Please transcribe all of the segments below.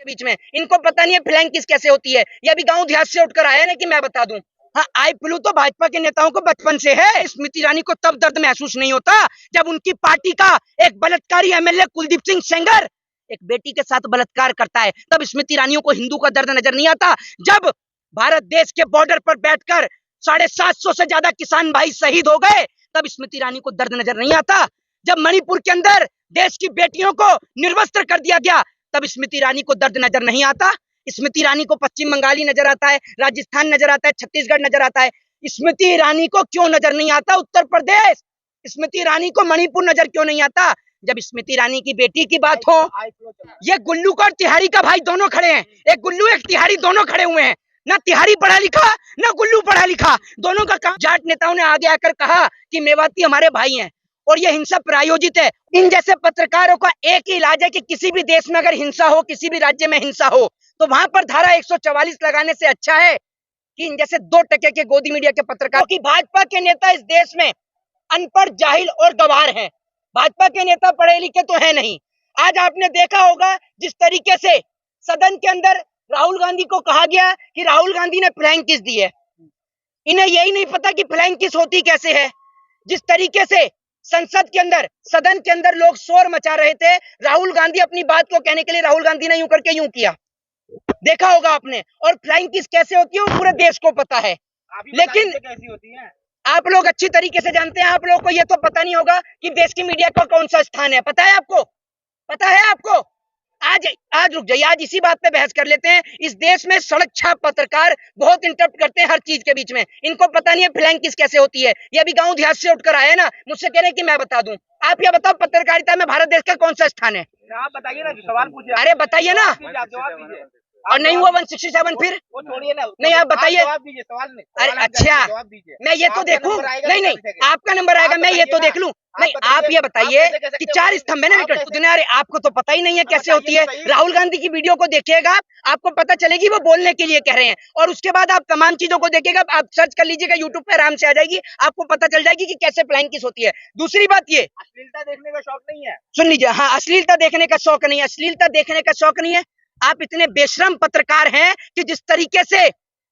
के बीच में इनको पता नहीं है फ्लैंक किस कैसे होती है। ये अभी गांव देहात से उठकर आया ना कि मैं बता दूं। हाँ, आई फ्लू तो भाजपा के नेताओं को बचपन से है। स्मृति ईरानी को तब दर्द महसूस नहीं होता जब उनकी पार्टी का एक बलात्कारी एमएलए कुलदीप सिंह सेंगर एक बेटी के साथ बलात्कार करता है। तब स्मृति ईरानियों को हिंदू का दर्द नजर नहीं आता। जब भारत देश के बॉर्डर पर बैठकर 750 से ज्यादा किसान भाई शहीद हो गए, तब स्मृति ईरानी को दर्द नजर नहीं आता। जब मणिपुर के अंदर देश की बेटियों को निर्वस्त्र कर दिया गया, तब स्मृति ईरानी को दर्द नजर नहीं आता। स्मृति ईरानी को पश्चिम बंगाली नजर आता है, राजस्थान नजर आता है, छत्तीसगढ़ नजर आता है। स्मृति ईरानी को क्यों नजर नहीं आता उत्तर प्रदेश? स्मृति ईरानी को मणिपुर नजर क्यों नहीं आता? जब स्मृति ईरानी की बेटी की बात हो, ये गुल्लू को और तिहारी का भाई दोनों खड़े हैं। एक गुल्लू एक तिहारी दोनों खड़े हुए हैं। ना तिहारी पढ़ा लिखा ना गुल्लू पढ़ा लिखा, दोनों का काम। जाट नेताओं ने आगे आकर कहा कि मेवाती हमारे भाई हैं और ये हिंसा प्रायोजित है। इन जैसे पत्रकारों का एक ही इलाज है कि किसी भी देश में अगर हिंसा हो, किसी भी राज्य में हिंसा हो, तो वहां पर धारा 144 लगाने से अच्छा है कि इन जैसे 2 टके के गोदी मीडिया के पत्रकार की। भाजपा के नेता इस देश में अनपढ़, जाहिल और गवार हैं। भाजपा के नेता पढ़े लिखे तो है नहीं। आज आपने देखा होगा जिस तरीके से सदन के अंदर राहुल गांधी को कहा गया कि राहुल गांधी ने फ्लाइंग किस दी है। इन्हें यही नहीं पता कि फ्लाइंग किस होती कैसे है। जिस तरीके से संसद के अंदर, सदन के अंदर लोग शोर मचा रहे थे, राहुल गांधी अपनी बात को कहने के लिए राहुल गांधी ने यूं करके यूं किया, देखा होगा आपने। और फ्लाइंग किस कैसे होती है वो पूरे देश को पता है, लेकिन कैसी होती है आप लोग अच्छी तरीके से जानते हैं। आप लोगों को ये तो पता नहीं होगा कि देश की मीडिया का कौन सा स्थान है। पता है आपको? पता है आपको? आज रुक जाइए, आज इसी बात पे बहस कर लेते हैं। इस देश में सड़क छाप पत्रकार बहुत इंटरप्ट करते हैं हर चीज के बीच में। इनको पता नहीं है फ्लैंक किस कैसे होती है। ये अभी गांव देहात से उठकर आए ना, मुझसे कह रहे हैं कि मैं बता दूं। आप ये बताओ, पत्रकारिता में भारत देश का कौन सा स्थान है? आप बताइए ना, सवाल पूछिए। अरे बताइए ना, जवाब दीजिए। और नहीं हुआ 167 फिर वो छोड़िए ना, नहीं आप बताइए। सवाल नहीं। अरे अच्छा, मैं ये तो देखूं। नहीं, आपका नंबर आएगा, मैं ये तो देख लूं। नहीं, आप ये बताइए कि 4 स्तंभ है ना विकेट। अरे आपको तो पता ही नहीं है कैसे होती है। राहुल गांधी की वीडियो को देखिएगा, आपको पता चलेगी वो बोलने के लिए कह रहे हैं। और उसके बाद आप तमाम चीजों को देखिएगा, आप सर्च कर लीजिएगा यूट्यूब पे, आराम से आ जाएगी, आपको पता चल जाएगी कि कैसे फ्लाइंग किस होती है। दूसरी बात, ये अश्लीलता देखने का शौक नहीं है। सुन लीजिए, हाँ, अश्लीलता देखने का शौक नहीं है, अश्लीलता देखने का शौक नहीं है। आप इतने बेशरम पत्रकार हैं कि जिस तरीके से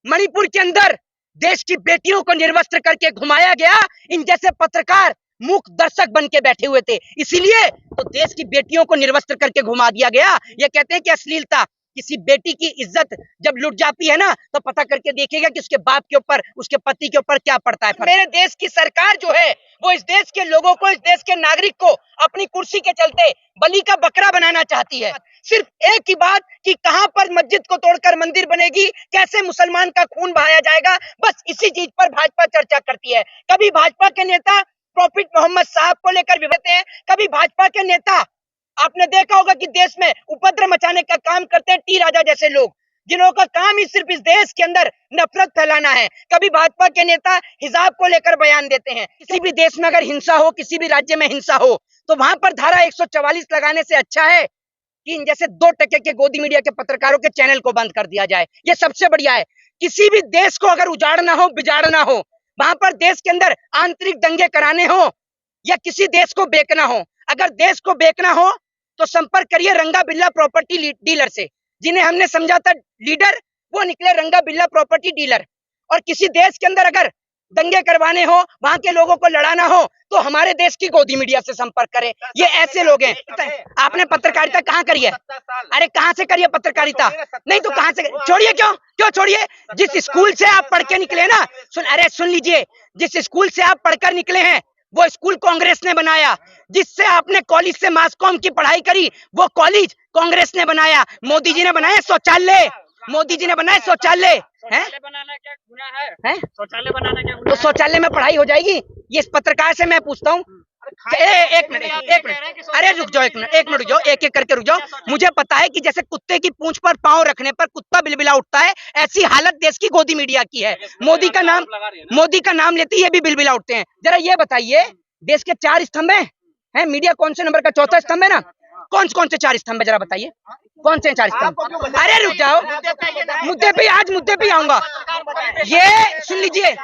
मणिपुर के अंदर देश की बेटियों को निर्वस्त्र करके घुमाया गया, इन जैसे पत्रकार मूक दर्शक बन के बैठे हुए थे, इसीलिए तो देश की बेटियों को निर्वस्त्र करके घुमा दिया गया। ये कहते हैं कि अश्लीलता, किसी बेटी की इज्जत जब लुट जाती है ना, तो पता करके देखिएगा कि उसके बाप के ऊपर, उसके पति के ऊपर क्या पड़ता है। मेरे देश की सरकार जो है वो इस देश के लोगों को, इस देश के नागरिक को अपनी कुर्सी के चलते बलि का बकरा बनाना चाहती है। सिर्फ एक ही बात कि कहां पर मस्जिद को तोड़कर मंदिर बनेगी, कैसे मुसलमान का खून बहाया जाएगा, बस इसी चीज पर भाजपा चर्चा करती है। कभी भाजपा के नेता प्रॉफिट मोहम्मद साहब को लेकर विवाद हैं, कभी भाजपा के नेता, आपने देखा होगा कि देश में उपद्रव मचाने का काम करते हैं टी राजा जैसे लोग, जिन्हों का काम ही सिर्फ इस देश के अंदर नफरत फैलाना है। कभी भाजपा के नेता हिजाब को लेकर बयान देते हैं। किसी भी देश में अगर हिंसा हो, किसी भी राज्य में हिंसा हो, तो वहां पर धारा 144 लगाने से अच्छा है कि इन जैसे 2 टके के गोदी मीडिया के पत्रकारों के चैनल को बंद कर दिया जाए। ये सबसे बढ़िया है। किसी भी देश को अगर उजाड़ना हो, बिगाड़ना हो, वहां पर देश के अंदर आंतरिक दंगे कराने हो या किसी देश को बेचना हो, अगर देश को बेचना हो तो संपर्क करिए रंगा बिल्ला प्रॉपर्टी डीलर से, जिन्हें हमने समझा था लीडर, वो निकले रंगा बिल्ला प्रॉपर्टी डीलर। और किसी देश के अंदर अगर दंगे करवाने हो, वहां के लोगों को लड़ाना हो, तो हमारे देश की गोदी मीडिया से संपर्क करें। ये ऐसे लोग हैं। आपने पत्रकारिता कहाँ करी है? अरे कहाँ से करी है पत्रकारिता? नहीं तो कहाँ से? छोड़िए, क्यों छोड़िए? जिस स्कूल से आप पढ़ के निकले ना, सुन लीजिए, जिस स्कूल से आप पढ़कर निकले हैं वो स्कूल कांग्रेस ने बनाया। जिससे आपने कॉलेज से मास कॉम की पढ़ाई करी, वो कॉलेज कांग्रेस ने बनाया। मोदी जी ने बनाया शौचालय, मोदी जी ने बनाया शौचालय। बनाना क्या गुनाह है? शौचालय बनाना क्या गुनाह? तो शौचालय में पढ़ाई हो जाएगी। ये इस पत्रकार से मैं पूछता हूँ, एक मिनट, अरे रुक जाओ, एक मिनट रुक जाओ, एक एक करके रुक जाओ। मुझे पता है कि जैसे कुत्ते की पूंछ पर पांव रखने पर कुत्ता बिलबिला उठता है, ऐसी हालत देश की गोदी मीडिया की है। मोदी का नाम लेते ही ये भी बिलबिला उठते हैं। जरा ये बताइए, देश के 4 स्तंभ हैं, मीडिया कौन से नंबर का? चौथा स्तंभ है ना। कौन से 4 स्तंभ है, जरा बताइए कौन से 4 स्तंभ? अरे रुक जाओ, मुद्दे पे आऊंगा। ये सुन लीजिए,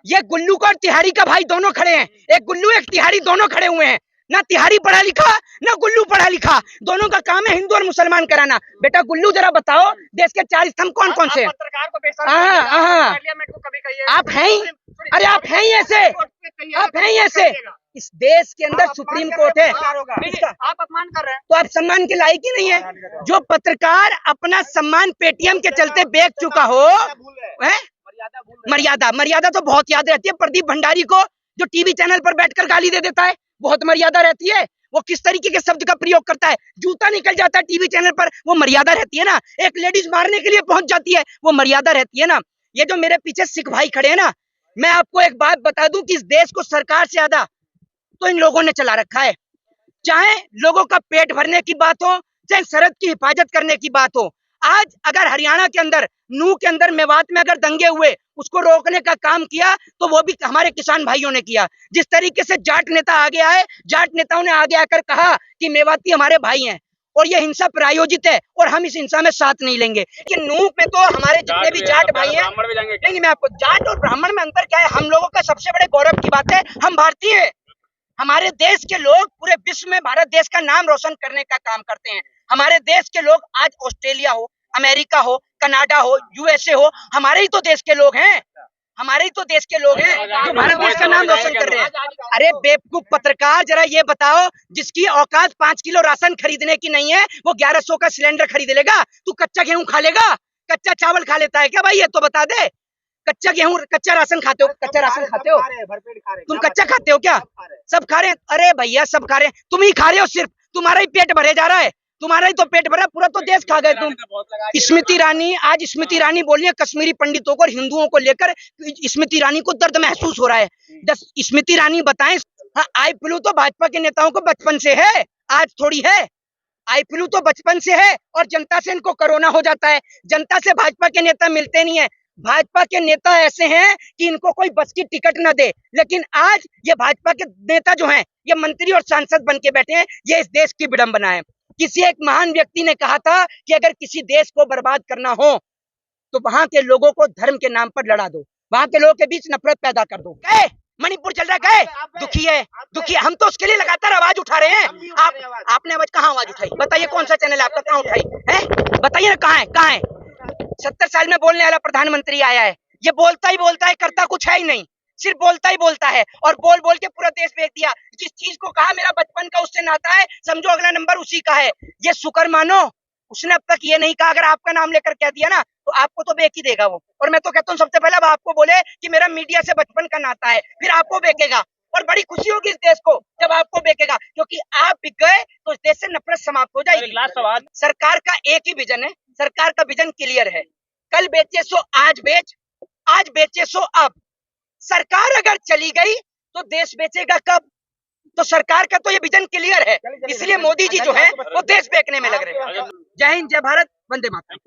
ये गुल्लू को और तिहारी का भाई दोनों खड़े हैं। एक गुल्लू एक तिहारी दोनों खड़े हुए हैं। ना तिहारी पढ़ा लिखा, ना गुल्लू पढ़ा लिखा। दोनों का काम है हिंदू और मुसलमान कराना। बेटा गुल्लू जरा बताओ, देश के 4 स्तंभ कौन कौन से? पत्रकार को पार्लियामेंट को कभी कहिए आप हैं ही, अरे आप हैं ही ऐसे, आप हैं ही ऐसे। इस देश के अंदर सुप्रीम कोर्ट है, आप अपमान कर रहे हैं तो आप सम्मान के लायक ही नहीं है। जो पत्रकार अपना सम्मान पेटीएम के चलते बेच चुका हो, है मर्यादा, मर्यादा तो बहुत याद रहती है। प्रदीप भंडारी को जो टीवी चैनल पर बैठकर गाली दे देता है, बहुत मर्यादा रहती है। वो किस तरीके के शब्द का प्रयोग करता है, जूता निकल जाता है टीवी चैनल पर, वो मर्यादा रहती है ना। एक लेडीज मारने के लिए पहुंच जाती है, वो मर्यादा रहती है ना। ये जो मेरे पीछे सिख भाई खड़े हैं ना, मैं आपको एक बात बता दूं कि इस देश को सरकार से ज्यादा तो इन लोगों ने चला रखा है। चाहे लोगों का पेट भरने की बात हो, चाहे सरहद की हिफाजत करने की बात हो। आज अगर हरियाणा के अंदर, नूह के अंदर, मेवात में अगर दंगे हुए, उसको रोकने का काम किया तो वो भी हमारे किसान भाइयों ने किया। जिस तरीके से जाट नेता आगे आए, जाट नेताओं ने आगे आकर कहा कि मेवाती हमारे भाई हैं और ये हिंसा प्रायोजित है और हम इस हिंसा में साथ नहीं लेंगे। कि नूह में तो हमारे जितने भी जाट भाई हैं, नहीं मैं आपको, जाट और ब्राह्मण में अंतर क्या है? हम लोगों का सबसे बड़े गौरव की बात है, हम भारतीय हैं। हमारे देश के लोग पूरे विश्व में भारत देश का नाम रोशन करने का काम करते हैं। हमारे देश के लोग आज ऑस्ट्रेलिया हो, अमेरिका हो, कनाडा हो, यूएसए हो, हमारे ही तो देश के लोग हैं, हमारे ही तो देश के लोग हैं जो भारत देश का नाम रोशन कर रहे हैं। अरे बेवकूफ पत्रकार, जरा ये बताओ, जिसकी औकात 5 किलो राशन खरीदने की नहीं है, वो 1100 का सिलेंडर खरीद लेगा। तू कच्चा गेहूं खा लेगा? कच्चा चावल खा लेता है क्या भाई? ये तो बता दे। कच्चा गेहूं, कच्चा राशन खाते हो? कच्चा राशन खाते हो? तुम कच्चा खाते हो क्या? सब खा रहे हैं। अरे भैया सब खा रहे हैं, तुम ही खा रहे हो। सिर्फ तुम्हारा ही पेट भरे जा रहा है, तुम्हारा ही तो पेट भरा, पूरा तो देश खा गए तुम। स्मृति ईरानी, आज स्मृति ईरानी बोल रही है कश्मीरी पंडितों को और हिंदुओं को लेकर। स्मृति ईरानी को दर्द महसूस हो रहा है। स्मृति ईरानी बताएं। हाँ, आई फ्लू तो भाजपा के नेताओं को बचपन से है, आज थोड़ी है। आई फ्लू तो बचपन से है और जनता से इनको कोरोना हो जाता है। जनता से भाजपा के नेता मिलते नहीं है। भाजपा के नेता ऐसे हैं कि इनको कोई बस की टिकट न दे, लेकिन आज ये भाजपा के नेता जो हैं, ये मंत्री और सांसद बन के बैठे हैं। ये इस देश की विडंबना है। किसी एक महान व्यक्ति ने कहा था कि अगर किसी देश को बर्बाद करना हो तो वहां के लोगों को धर्म के नाम पर लड़ा दो, वहां के लोगों के बीच नफरत पैदा कर दो। गए मणिपुर चल रहा है, दुखी है, दुखी है। हम तो उसके लिए लगातार आवाज उठा रहे हैं। आपने आवाज कहाँ आवाज उठाई? बताइए कौन सा चैनल आपका, कहाँ उठाई है? बताइए ना कहाँ है, कहाँ है? 70 साल में बोलने वाला प्रधानमंत्री आया है, ये बोलता ही बोलता है, करता कुछ है ही नहीं, सिर्फ बोलता ही बोलता है। और बोल बोल के पूरा देश बेच दिया। जिस चीज को कहा मेरा बचपन का उससे नाता है, समझो अगला नंबर उसी का है। ये शुक्र मानो, उसने अब तक ये नहीं कहा। अगर आपका नाम लेकर कह दिया ना तो आपको तो बेच ही देगा वो। और मैं तो कहता हूँ सबसे पहले अब आपको बोले कि मेरा मीडिया से बचपन का नाता है, फिर आपको बेचेगा। और बड़ी खुशी होगी इस देश को जब आपको बेचेगा, क्योंकि आप बिक गए तो इस देश से नफरत समाप्त हो जाएगी। लास्ट सवाल, सरकार का एक ही विजन है, सरकार का विजन क्लियर है। कल बेचे सो आज बेच, आज बेचे सो अब। सरकार अगर चली गई तो देश बेचेगा कब? तो सरकार का तो ये विजन क्लियर है, इसलिए मोदी जी जो है वो देश बेचने में लग रहे हैं। जय हिंद, जय भारत, वंदे मातरम।